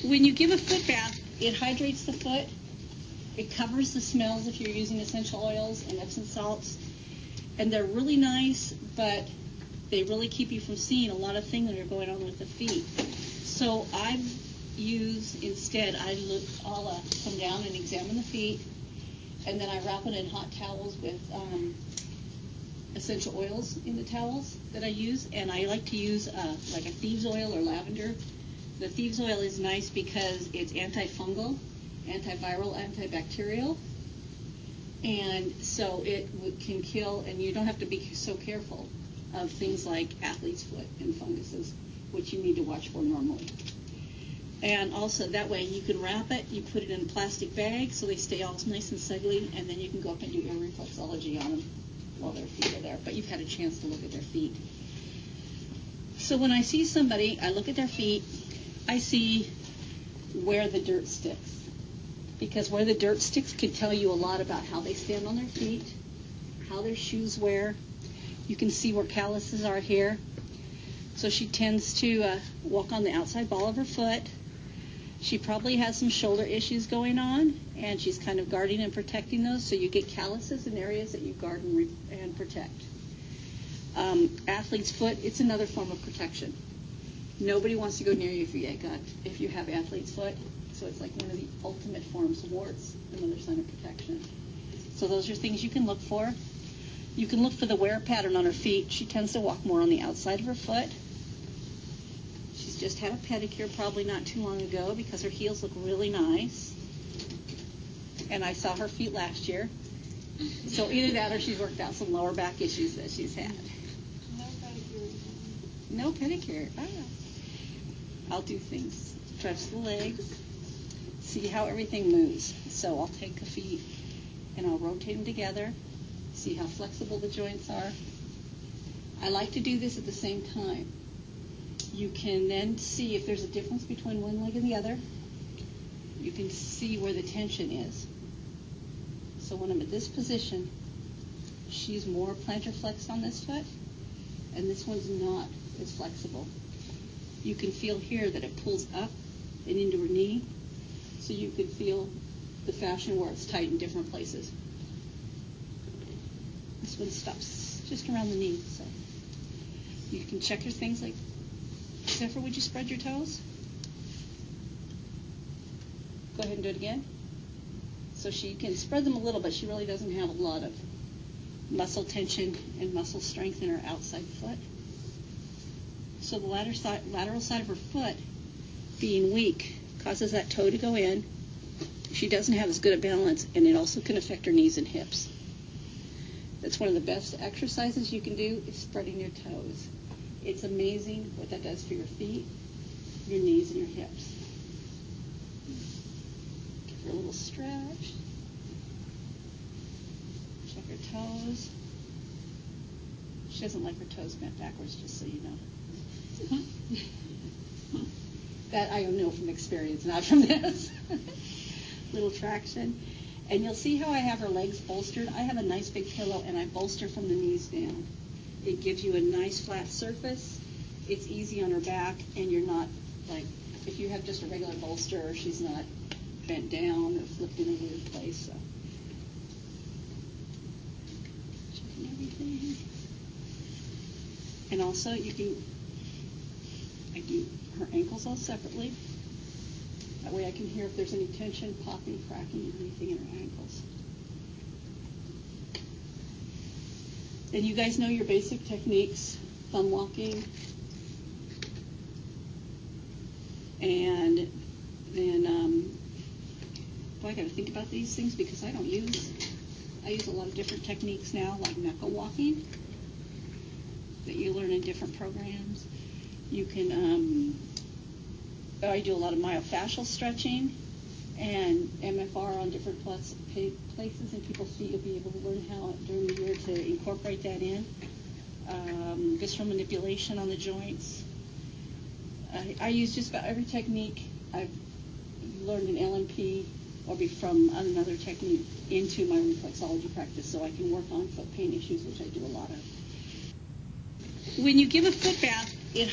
When you give a foot bath, it hydrates the foot. It covers the smells if you're using essential oils and Epsom salts. And they're really nice, but they really keep you from seeing a lot of things that are going on with the feet. So I'll come down and examine the feet, and then I wrap it in hot towels with essential oils in the towels that I use. And I like to use like a thieves oil or lavender. The thieves oil is nice because it's antifungal, antiviral, antibacterial. And so it can kill, and you don't have to be so careful of things like athlete's foot and funguses, which you need to watch for normally. And also that way you can wrap it, you put it in a plastic bag so they stay all nice and snuggly, and then you can go up and do your reflexology on them while their feet are there. But you've had a chance to look at their feet. So when I see somebody, I look at their feet, I see where the dirt sticks. Because where the dirt sticks can tell you a lot about how they stand on their feet, how their shoes wear. You can see where calluses are here. So she tends to walk on the outside ball of her foot. She probably has some shoulder issues going on, and she's kind of guarding and protecting those, so you get calluses in areas that you guard and protect. Athlete's foot, it's another form of protection. Nobody wants to go near you if you have athlete's foot. So it's like one of the ultimate forms of warts, another sign of protection. So those are things you can look for. You can look for the wear pattern on her feet. She tends to walk more on the outside of her foot. She's just had a pedicure probably not too long ago because her heels look really nice. And I saw her feet last year. So either that or she's worked out some lower back issues that she's had. No pedicure. No pedicure. Oh. I'll do things. Stretch the legs. See how everything moves. So I'll take the feet and I'll rotate them together. See how flexible the joints are. I like to do this at the same time. You can then see if there's a difference between one leg and the other. You can see where the tension is. So when I'm at this position, she's more plantar flexed on this foot, and this one's not as flexible. You can feel here that it pulls up and into her knee. So you could feel the fascia where it's tight in different places. This one stops just around the knee. So you can check your things like, Zephyr, would you spread your toes? Go ahead and do it again. So she can spread them a little, but she really doesn't have a lot of muscle tension and muscle strength in her outside foot. So the lateral side of her foot being weak causes that toe to go in. She doesn't have as good a balance, and it also can affect her knees and hips. That's one of the best exercises you can do is spreading your toes. It's amazing what that does for your feet, your knees, and your hips. Give her a little stretch. Check her toes. She doesn't like her toes bent backwards, just so you know. That I know from experience, not from this. Little traction. And you'll see how I have her legs bolstered. I have a nice big pillow, and I bolster from the knees down. It gives you a nice flat surface. It's easy on her back, and you're not, like, if you have just a regular bolster, she's not bent down or flipped in a weird place. So. Checking everything. And also, I do her ankles all separately. That way I can hear if there's any tension, popping, cracking, or anything in her ankles. And you guys know your basic techniques, thumb walking. And then, I got to think about these things because I use a lot of different techniques now, like knuckle walking, that you learn in different programs. You can, I do a lot of myofascial stretching and MFR on different places, and people's feet will be able to learn how during the year to incorporate that in. Visceral manipulation on the joints. I use just about every technique I've learned in LMP or from another technique into my reflexology practice, so I can work on foot pain issues, which I do a lot of. When you give a foot bath, it